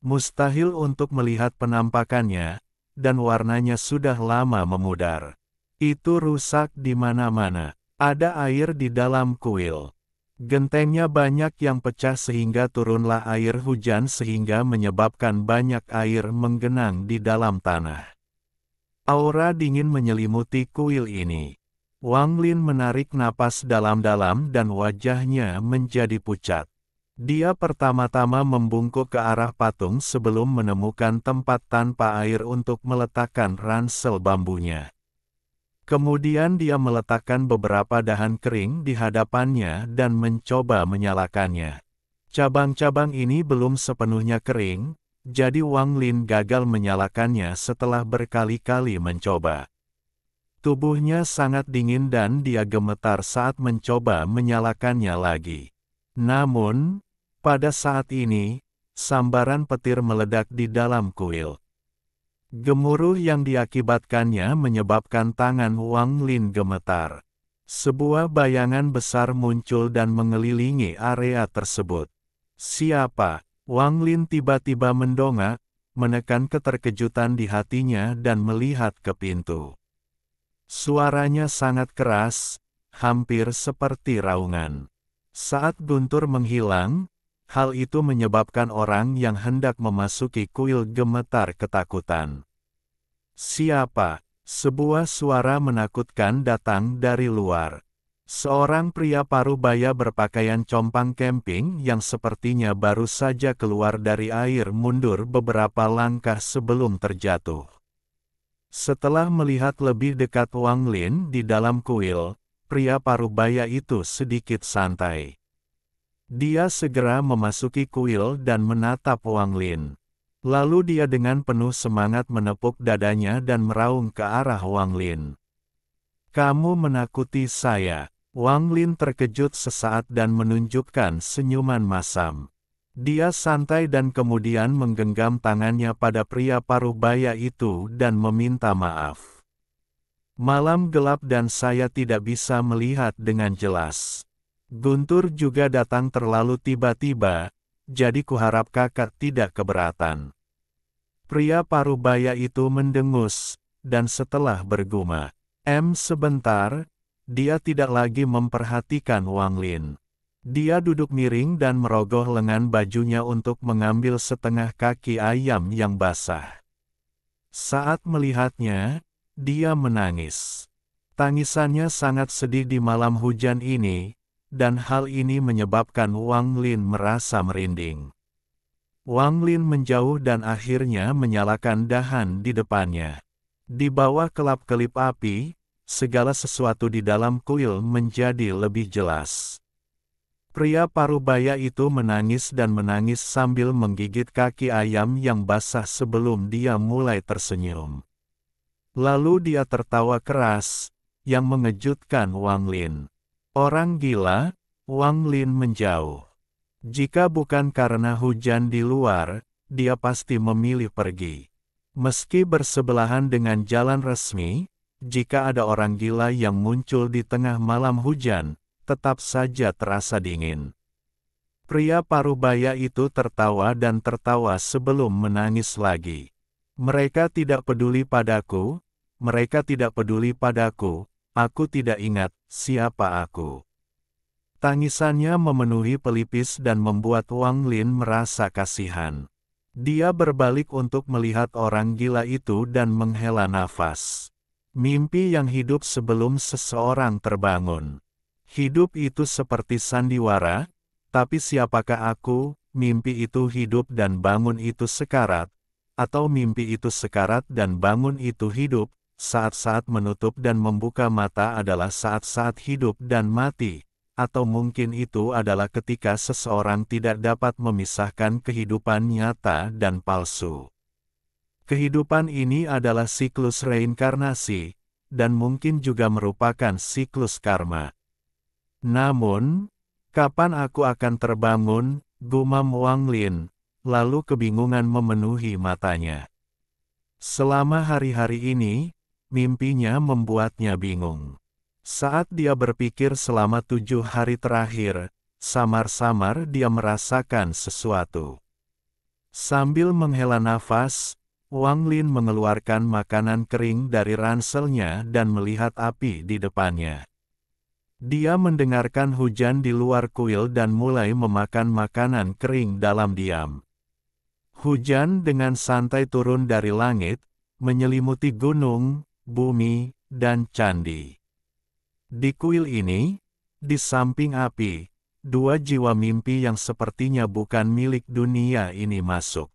Mustahil untuk melihat penampakannya, dan warnanya sudah lama memudar. Itu rusak di mana-mana. Ada air di dalam kuil. Gentengnya banyak yang pecah sehingga turunlah air hujan sehingga menyebabkan banyak air menggenang di dalam tanah. Aura dingin menyelimuti kuil ini. Wang Lin menarik napas dalam-dalam dan wajahnya menjadi pucat. Dia pertama-tama membungkuk ke arah patung sebelum menemukan tempat tanpa air untuk meletakkan ransel bambunya. Kemudian dia meletakkan beberapa dahan kering di hadapannya dan mencoba menyalakannya. Cabang-cabang ini belum sepenuhnya kering, jadi Wang Lin gagal menyalakannya setelah berkali-kali mencoba. Tubuhnya sangat dingin dan dia gemetar saat mencoba menyalakannya lagi. Namun, pada saat ini, sambaran petir meledak di dalam kuil. Gemuruh yang diakibatkannya menyebabkan tangan Wang Lin gemetar. Sebuah bayangan besar muncul dan mengelilingi area tersebut. Siapa? Wang Lin tiba-tiba mendongak, menekan keterkejutan di hatinya dan melihat ke pintu. Suaranya sangat keras, hampir seperti raungan. Saat guntur menghilang, hal itu menyebabkan orang yang hendak memasuki kuil gemetar ketakutan. Siapa? Sebuah suara menakutkan datang dari luar. Seorang pria parubaya berpakaian compang camping yang sepertinya baru saja keluar dari air mundur beberapa langkah sebelum terjatuh. Setelah melihat lebih dekat Wang Lin di dalam kuil, pria parubaya itu sedikit santai. Dia segera memasuki kuil dan menatap Wang Lin. Lalu dia dengan penuh semangat menepuk dadanya dan meraung ke arah Wang Lin. "Kamu menakuti saya." Wang Lin terkejut sesaat dan menunjukkan senyuman masam. Dia santai dan kemudian menggenggam tangannya pada pria parubaya itu dan meminta maaf. "Malam gelap dan saya tidak bisa melihat dengan jelas. Guntur juga datang terlalu tiba-tiba, jadi kuharap kakak tidak keberatan." Pria parubaya itu mendengus, dan setelah berguma, sebentar, dia tidak lagi memperhatikan Wang Lin. Dia duduk miring dan merogoh lengan bajunya untuk mengambil setengah kaki ayam yang basah. Saat melihatnya, dia menangis. Tangisannya sangat sedih di malam hujan ini, dan hal ini menyebabkan Wang Lin merasa merinding. Wang Lin menjauh dan akhirnya menyalakan dahan di depannya. Di bawah kelap-kelip api, segala sesuatu di dalam kuil menjadi lebih jelas. Pria parubaya itu menangis dan menangis sambil menggigit kaki ayam yang basah sebelum dia mulai tersenyum. Lalu dia tertawa keras, yang mengejutkan Wang Lin. "Orang gila?" Wang Lin menjauh. Jika bukan karena hujan di luar, dia pasti memilih pergi. Meski bersebelahan dengan jalan resmi, jika ada orang gila yang muncul di tengah malam hujan, tetap saja terasa dingin. Pria parubaya itu tertawa dan tertawa sebelum menangis lagi. "Mereka tidak peduli padaku, mereka tidak peduli padaku, aku tidak ingat siapa aku." Tangisannya memenuhi pelipis dan membuat Wang Lin merasa kasihan. Dia berbalik untuk melihat orang gila itu dan menghela nafas. Mimpi yang hidup sebelum seseorang terbangun. Hidup itu seperti sandiwara, tapi siapakah aku? Mimpi itu hidup dan bangun itu sekarat, atau mimpi itu sekarat dan bangun itu hidup. Saat-saat menutup dan membuka mata adalah saat-saat hidup dan mati. Atau mungkin itu adalah ketika seseorang tidak dapat memisahkan kehidupan nyata dan palsu. Kehidupan ini adalah siklus reinkarnasi, dan mungkin juga merupakan siklus karma. Namun, Kapan aku akan terbangun, gumam Wang Lin, lalu kebingungan memenuhi matanya. Selama hari-hari ini, mimpinya membuatnya bingung. Saat dia berpikir selama 7 hari terakhir, samar-samar dia merasakan sesuatu. Sambil menghela nafas, Wang Lin mengeluarkan makanan kering dari ranselnya dan melihat api di depannya. Dia mendengarkan hujan di luar kuil dan mulai memakan makanan kering dalam diam. Hujan dengan santai turun dari langit, menyelimuti gunung, bumi, dan candi. Di kuil ini, di samping api, dua jiwa mimpi yang sepertinya bukan milik dunia ini masuk.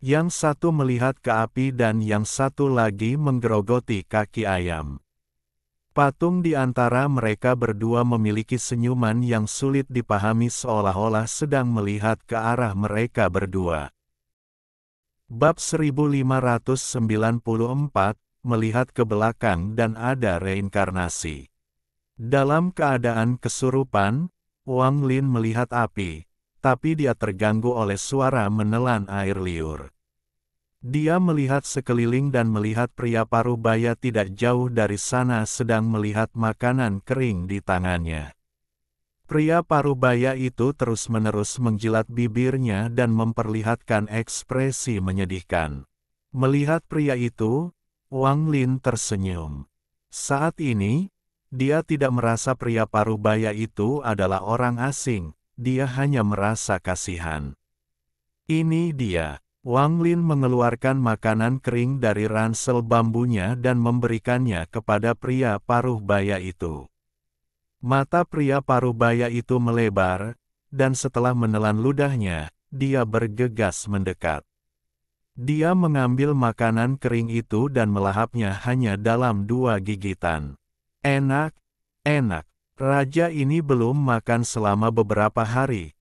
Yang satu melihat ke api dan yang satu lagi menggerogoti kaki ayam. Patung di antara mereka berdua memiliki senyuman yang sulit dipahami seolah-olah sedang melihat ke arah mereka berdua. Bab 1594, melihat ke belakang dan ada reinkarnasi. Dalam keadaan kesurupan, Wang Lin melihat api, tapi dia terganggu oleh suara menelan air liur. Dia melihat sekeliling dan melihat pria parubaya tidak jauh dari sana sedang melihat makanan kering di tangannya. Pria parubaya itu terus-menerus menjilat bibirnya dan memperlihatkan ekspresi menyedihkan. Melihat pria itu, Wang Lin tersenyum. Saat ini, dia tidak merasa pria parubaya itu adalah orang asing, dia hanya merasa kasihan. Ini dia. Wang Lin mengeluarkan makanan kering dari ransel bambunya dan memberikannya kepada pria parubaya itu. Mata pria parubaya itu melebar, dan setelah menelan ludahnya, dia bergegas mendekat. Dia mengambil makanan kering itu dan melahapnya hanya dalam 2 gigitan. Enak, enak. Raja ini belum makan selama beberapa hari.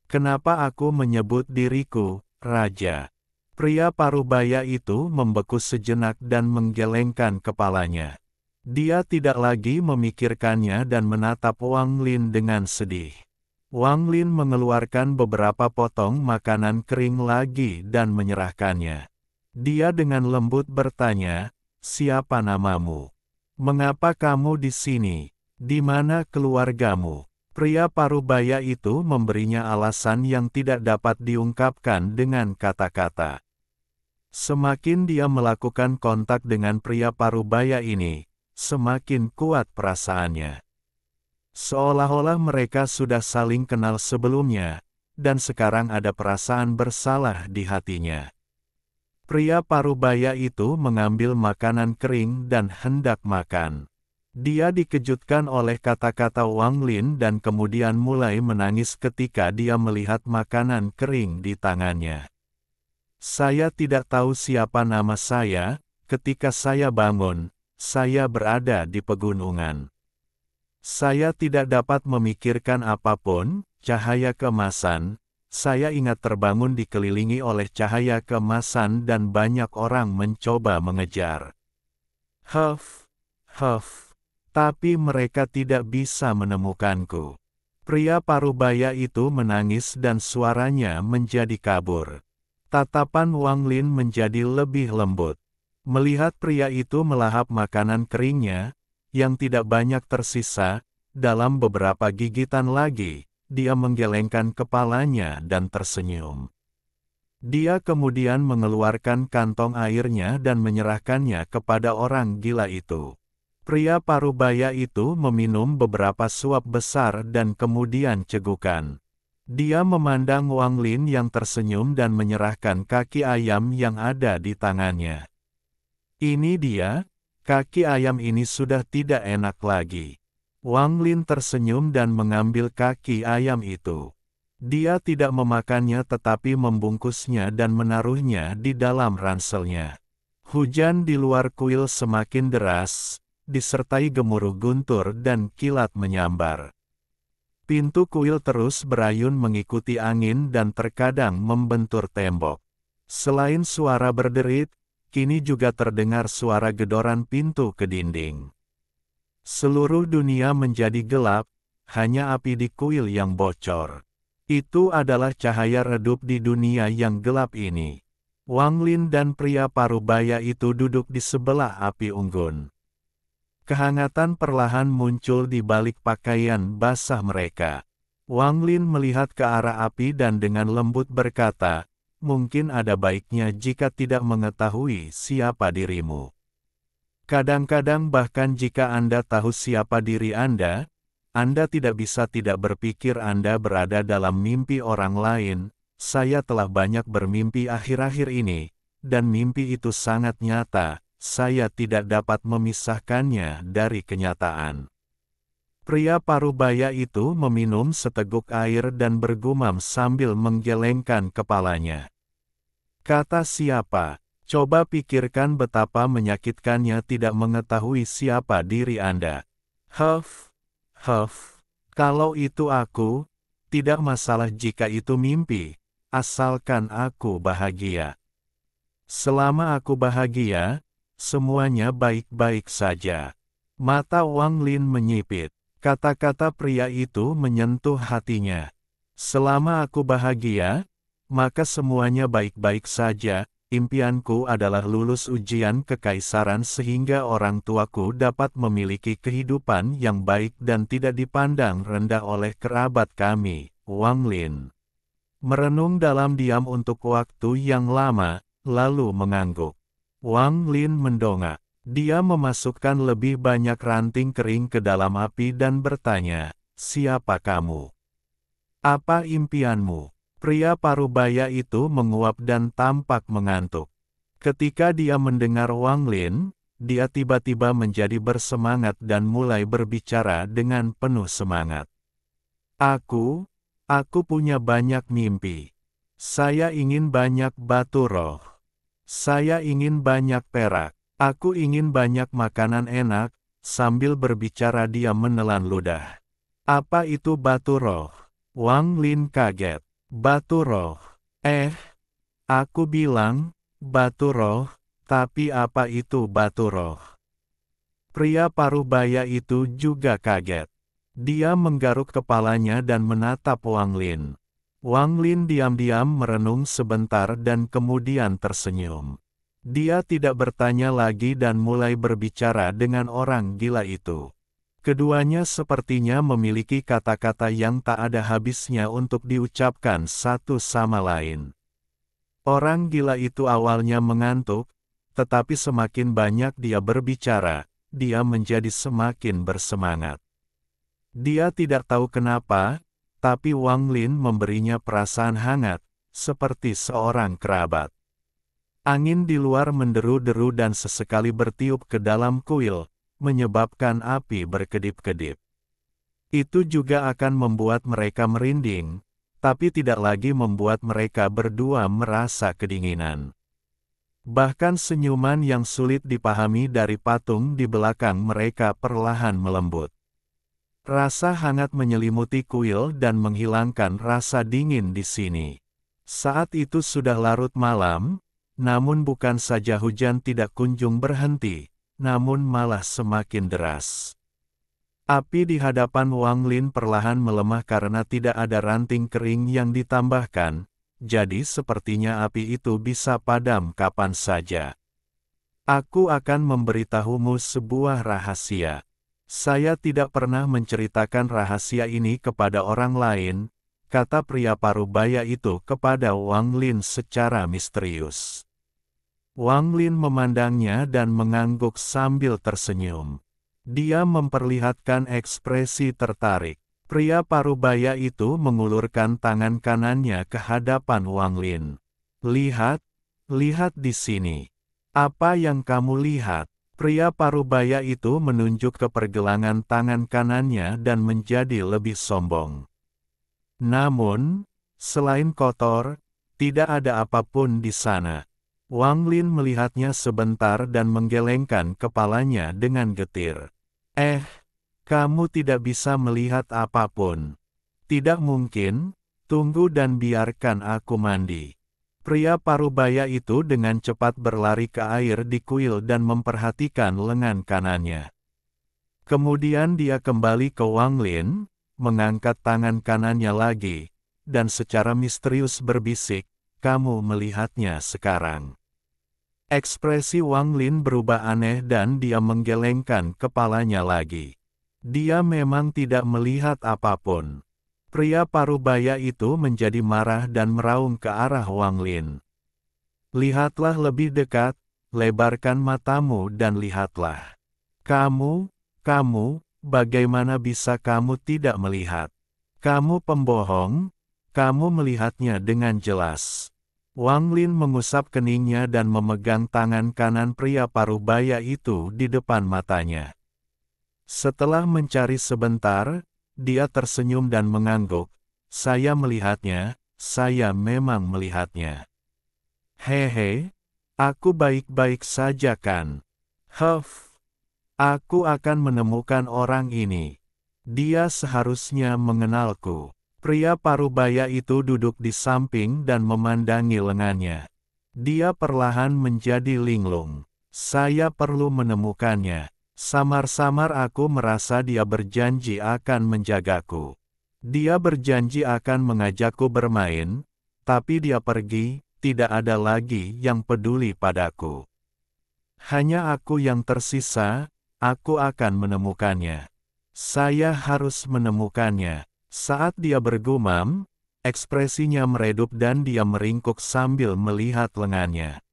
Kenapa aku menyebut diriku Raja? Pria parubaya itu membeku sejenak dan menggelengkan kepalanya. Dia tidak lagi memikirkannya dan menatap Wang Lin dengan sedih. Wang Lin mengeluarkan beberapa potong makanan kering lagi dan menyerahkannya. Dia dengan lembut bertanya, "Siapa namamu? Mengapa kamu di sini? Di mana keluargamu?" Pria parubaya itu memberinya alasan yang tidak dapat diungkapkan dengan kata-kata. Semakin dia melakukan kontak dengan pria parubaya ini, semakin kuat perasaannya. Seolah-olah mereka sudah saling kenal sebelumnya, dan sekarang ada perasaan bersalah di hatinya. Pria parubaya itu mengambil makanan kering dan hendak makan. Dia dikejutkan oleh kata-kata Wang Lin dan kemudian mulai menangis ketika dia melihat makanan kering di tangannya. "Saya tidak tahu siapa nama saya, ketika saya bangun, saya berada di pegunungan. Saya tidak dapat memikirkan apapun, cahaya keemasan, saya ingat terbangun dikelilingi oleh cahaya keemasan dan banyak orang mencoba mengejar. Huff. Tapi mereka tidak bisa menemukanku." Pria parubaya itu menangis dan suaranya menjadi kabur. Tatapan Wang Lin menjadi lebih lembut. Melihat pria itu melahap makanan keringnya, yang tidak banyak tersisa, dalam beberapa gigitan lagi, dia menggelengkan kepalanya dan tersenyum. Dia kemudian mengeluarkan kantong airnya dan menyerahkannya kepada orang gila itu. Pria parubaya itu meminum beberapa suap besar dan kemudian cegukan. Dia memandang Wang Lin yang tersenyum dan menyerahkan kaki ayam yang ada di tangannya. Ini dia, kaki ayam ini sudah tidak enak lagi. Wang Lin tersenyum dan mengambil kaki ayam itu. Dia tidak memakannya tetapi membungkusnya dan menaruhnya di dalam ranselnya. Hujan di luar kuil semakin deras, disertai gemuruh guntur dan kilat menyambar. Pintu kuil terus berayun mengikuti angin dan terkadang membentur tembok. Selain suara berderit, kini juga terdengar suara gedoran pintu ke dinding. Seluruh dunia menjadi gelap, hanya api di kuil yang bocor. Itu adalah cahaya redup di dunia yang gelap ini. Wang Lin dan pria parubaya itu duduk di sebelah api unggun. Kehangatan perlahan muncul di balik pakaian basah mereka. Wang Lin melihat ke arah api dan dengan lembut berkata, "Mungkin ada baiknya jika tidak mengetahui siapa dirimu. Kadang-kadang bahkan jika Anda tahu siapa diri Anda tidak bisa tidak berpikir Anda berada dalam mimpi orang lain. Saya telah banyak bermimpi akhir-akhir ini, dan mimpi itu sangat nyata, saya tidak dapat memisahkannya dari kenyataan." Pria parubaya itu meminum seteguk air dan bergumam sambil menggelengkan kepalanya. "Kata siapa? Coba pikirkan betapa menyakitkannya tidak mengetahui siapa diri Anda." "Huff, kalau itu aku, tidak masalah jika itu mimpi, asalkan aku bahagia. Selama aku bahagia, semuanya baik-baik saja." Mata Wang Lin menyipit. Kata-kata pria itu menyentuh hatinya. "Selama aku bahagia, maka semuanya baik-baik saja. Impianku adalah lulus ujian kekaisaran sehingga orang tuaku dapat memiliki kehidupan yang baik dan tidak dipandang rendah oleh kerabat kami." Wang Lin merenung dalam diam untuk waktu yang lama, lalu mengangguk. Wang Lin mendongak. Dia memasukkan lebih banyak ranting kering ke dalam api dan bertanya, "Siapa kamu? Apa impianmu?" Pria parubaya itu menguap dan tampak mengantuk. Ketika dia mendengar Wang Lin, dia tiba-tiba menjadi bersemangat dan mulai berbicara dengan penuh semangat. Aku punya banyak mimpi. Saya ingin banyak batu roh. Saya ingin banyak perak. Aku ingin banyak makanan enak." Sambil berbicara dia menelan ludah. "Apa itu batu roh?" Wang Lin kaget. "Batu roh? Aku bilang, batu roh, tapi apa itu batu roh?" Pria parubaya itu juga kaget. Dia menggaruk kepalanya dan menatap Wang Lin. Wang Lin diam-diam merenung sebentar dan kemudian tersenyum. Dia tidak bertanya lagi dan mulai berbicara dengan orang gila itu. Keduanya sepertinya memiliki kata-kata yang tak ada habisnya untuk diucapkan satu sama lain. Orang gila itu awalnya mengantuk, tetapi semakin banyak dia berbicara, dia menjadi semakin bersemangat. Dia tidak tahu kenapa, tapi Wang Lin memberinya perasaan hangat, seperti seorang kerabat. Angin di luar menderu-deru dan sesekali bertiup ke dalam kuil, menyebabkan api berkedip-kedip. Itu juga akan membuat mereka merinding, tapi tidak lagi membuat mereka berdua merasa kedinginan. Bahkan senyuman yang sulit dipahami dari patung di belakang mereka perlahan melembut. Rasa hangat menyelimuti kuil dan menghilangkan rasa dingin di sini. Saat itu sudah larut malam, namun bukan saja hujan tidak kunjung berhenti, namun malah semakin deras. Api di hadapan Wang Lin perlahan melemah karena tidak ada ranting kering yang ditambahkan, jadi sepertinya api itu bisa padam kapan saja. "Aku akan memberitahumu sebuah rahasia. Saya tidak pernah menceritakan rahasia ini kepada orang lain," kata pria parubaya itu kepada Wang Lin secara misterius. Wang Lin memandangnya dan mengangguk sambil tersenyum. Dia memperlihatkan ekspresi tertarik. Pria parubaya itu mengulurkan tangan kanannya ke hadapan Wang Lin. "Lihat di sini. Apa yang kamu lihat?" Pria parubaya itu menunjuk ke pergelangan tangan kanannya dan menjadi lebih sombong. "Namun, selain kotor, tidak ada apapun di sana." Wang Lin melihatnya sebentar dan menggelengkan kepalanya dengan getir. Kamu tidak bisa melihat apapun." "Tidak mungkin, tunggu dan biarkan aku mandi." Pria parubaya itu dengan cepat berlari ke air di kuil dan memperhatikan lengan kanannya. Kemudian dia kembali ke Wang Lin, mengangkat tangan kanannya lagi, dan secara misterius berbisik, "Kamu melihatnya sekarang." Ekspresi Wang Lin berubah aneh dan dia menggelengkan kepalanya lagi. Dia memang tidak melihat apapun. Pria parubaya itu menjadi marah dan meraung ke arah Wang Lin. "Lihatlah lebih dekat, lebarkan matamu dan lihatlah. Kamu, bagaimana bisa kamu tidak melihat? Kamu pembohong, kamu melihatnya dengan jelas." Wang Lin mengusap keningnya dan memegang tangan kanan pria parubaya itu di depan matanya. Setelah mencari sebentar, dia tersenyum dan mengangguk. "Saya melihatnya, saya memang melihatnya. Hehe, aku baik-baik saja kan? Aku akan menemukan orang ini. Dia seharusnya mengenalku." Pria parubaya itu duduk di samping dan memandangi lengannya. Dia perlahan menjadi linglung. "Saya perlu menemukannya. Samar-samar aku merasa dia berjanji akan menjagaku. Dia berjanji akan mengajakku bermain, tapi dia pergi, tidak ada lagi yang peduli padaku. Hanya aku yang tersisa, aku akan menemukannya. Saya harus menemukannya." Saat dia bergumam, ekspresinya meredup dan dia meringkuk sambil melihat lengannya.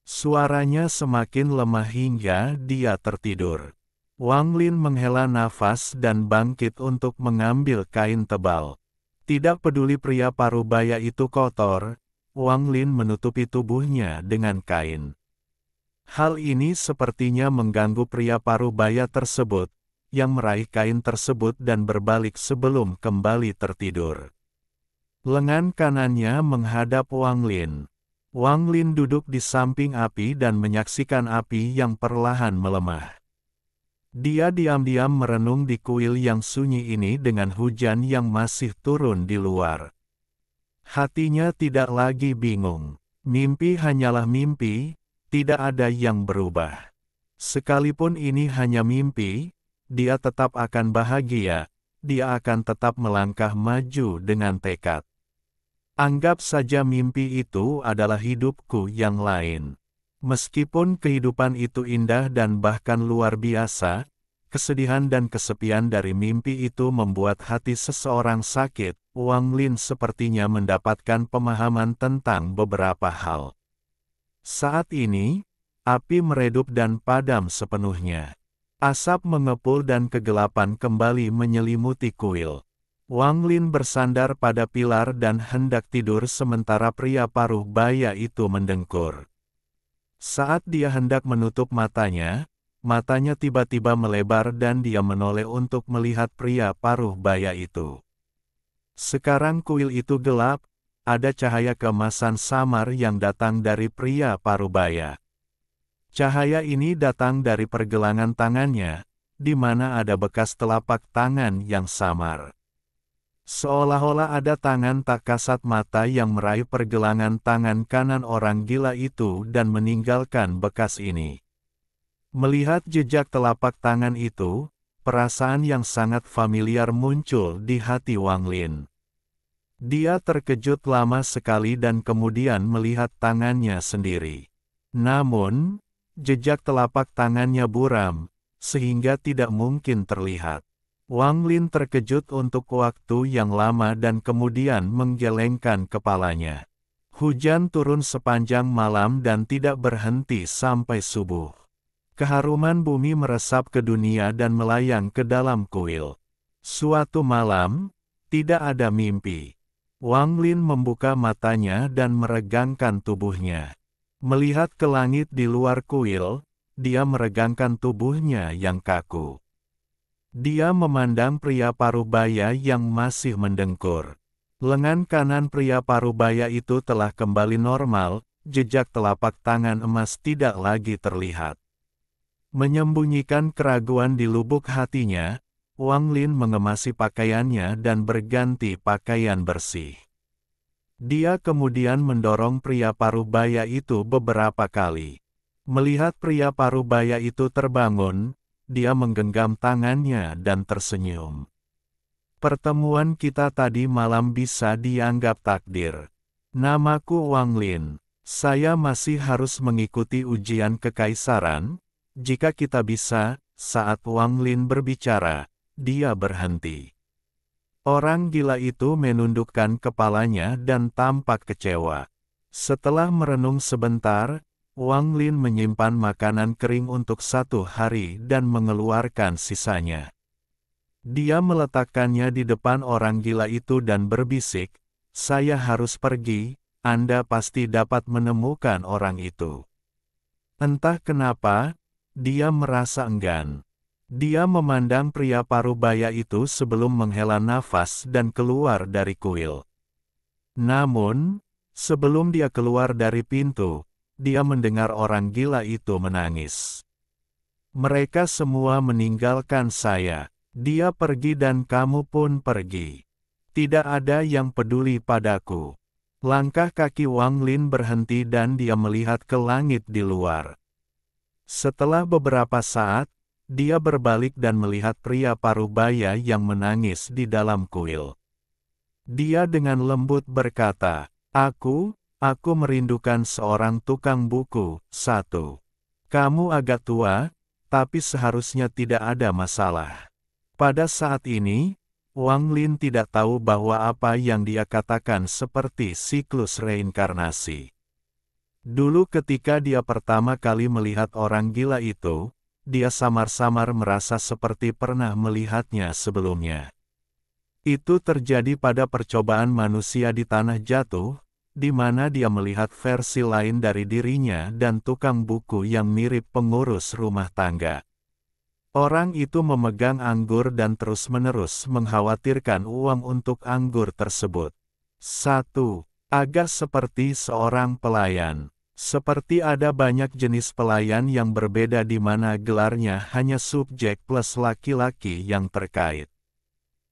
Suaranya semakin lemah hingga dia tertidur. Wang Lin menghela nafas dan bangkit untuk mengambil kain tebal. Tidak peduli pria parubaya itu kotor, Wang Lin menutupi tubuhnya dengan kain. Hal ini sepertinya mengganggu pria parubaya tersebut, yang meraih kain tersebut dan berbalik sebelum kembali tertidur. Lengan kanannya menghadap Wang Lin. Wang Lin duduk di samping api dan menyaksikan api yang perlahan melemah. Dia diam-diam merenung di kuil yang sunyi ini dengan hujan yang masih turun di luar. Hatinya tidak lagi bingung. Mimpi hanyalah mimpi, tidak ada yang berubah. Sekalipun ini hanya mimpi, dia tetap akan bahagia, dia akan tetap melangkah maju dengan tekad. Anggap saja mimpi itu adalah hidupku yang lain. Meskipun kehidupan itu indah dan bahkan luar biasa, kesedihan dan kesepian dari mimpi itu membuat hati seseorang sakit. Wang Lin sepertinya mendapatkan pemahaman tentang beberapa hal. Saat ini, api meredup dan padam sepenuhnya. Asap mengepul dan kegelapan kembali menyelimuti kuil. Wang Lin bersandar pada pilar dan hendak tidur sementara pria paruh baya itu mendengkur. Saat dia hendak menutup matanya tiba-tiba melebar dan dia menoleh untuk melihat pria paruh baya itu. Sekarang kuil itu gelap, ada cahaya keemasan samar yang datang dari pria paruh baya. Cahaya ini datang dari pergelangan tangannya, di mana ada bekas telapak tangan yang samar. Seolah-olah ada tangan tak kasat mata yang meraih pergelangan tangan kanan orang gila itu dan meninggalkan bekas ini. Melihat jejak telapak tangan itu, perasaan yang sangat familiar muncul di hati Wang Lin. Dia terkejut lama sekali dan kemudian melihat tangannya sendiri. Namun, jejak telapak tangannya buram, sehingga tidak mungkin terlihat. Wang Lin terkejut untuk waktu yang lama dan kemudian menggelengkan kepalanya. Hujan turun sepanjang malam dan tidak berhenti sampai subuh. Keharuman bumi meresap ke dunia dan melayang ke dalam kuil. Suatu malam, tidak ada mimpi. Wang Lin membuka matanya dan meregangkan tubuhnya. Melihat ke langit di luar kuil, dia meregangkan tubuhnya yang kaku. Dia memandang pria parubaya yang masih mendengkur. Lengan kanan pria parubaya itu telah kembali normal, jejak telapak tangan emas tidak lagi terlihat. Menyembunyikan keraguan di lubuk hatinya, Wang Lin mengemasi pakaiannya dan berganti pakaian bersih. Dia kemudian mendorong pria parubaya itu beberapa kali. Melihat pria parubaya itu terbangun, dia menggenggam tangannya dan tersenyum. Pertemuan kita tadi malam bisa dianggap takdir. Namaku Wang Lin. Saya masih harus mengikuti ujian kekaisaran. Jika kita bisa, saat Wang Lin berbicara, dia berhenti. Orang gila itu menundukkan kepalanya dan tampak kecewa. Setelah merenung sebentar, Wang Lin menyimpan makanan kering untuk 1 hari dan mengeluarkan sisanya. Dia meletakkannya di depan orang gila itu dan berbisik, "Saya harus pergi, Anda pasti dapat menemukan orang itu." Entah kenapa, dia merasa enggan. Dia memandang pria parubaya itu sebelum menghela nafas dan keluar dari kuil. Namun, sebelum dia keluar dari pintu, dia mendengar orang gila itu menangis. "Mereka semua meninggalkan saya. Dia pergi dan kamu pun pergi. Tidak ada yang peduli padaku." Langkah kaki Wang Lin berhenti dan dia melihat ke langit di luar. Setelah beberapa saat, dia berbalik dan melihat pria parubaya yang menangis di dalam kuil. Dia dengan lembut berkata, Aku merindukan seorang tukang buku." 1. Kamu agak tua, tapi seharusnya tidak ada masalah. Pada saat ini, Wang Lin tidak tahu bahwa apa yang dia katakan seperti siklus reinkarnasi. Dulu ketika dia pertama kali melihat orang gila itu, dia samar-samar merasa seperti pernah melihatnya sebelumnya. Itu terjadi pada percobaan manusia di tanah jatuh, di mana dia melihat versi lain dari dirinya dan tukang buku yang mirip pengurus rumah tangga. Orang itu memegang anggur dan terus-menerus mengkhawatirkan uang untuk anggur tersebut. 1. Agak seperti seorang pelayan. Seperti ada banyak jenis pelayan yang berbeda di mana gelarnya hanya subjek plus laki-laki yang terkait.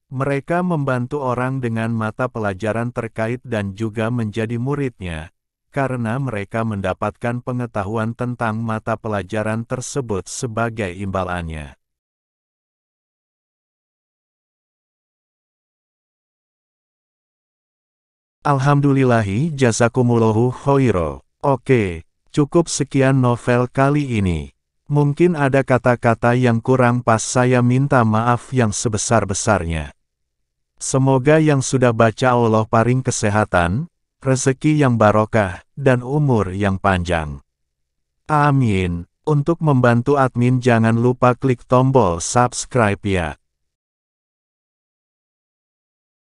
Mereka membantu orang dengan mata pelajaran terkait dan juga menjadi muridnya, karena mereka mendapatkan pengetahuan tentang mata pelajaran tersebut sebagai imbalannya. Alhamdulillahi jazakumullahu khoiro. Oke, cukup sekian novel kali ini. Mungkin ada kata-kata yang kurang pas, saya minta maaf yang sebesar-besarnya. Semoga yang sudah baca Allah paring kesehatan, rezeki yang barokah, dan umur yang panjang. Amin. Untuk membantu admin jangan lupa klik tombol subscribe ya.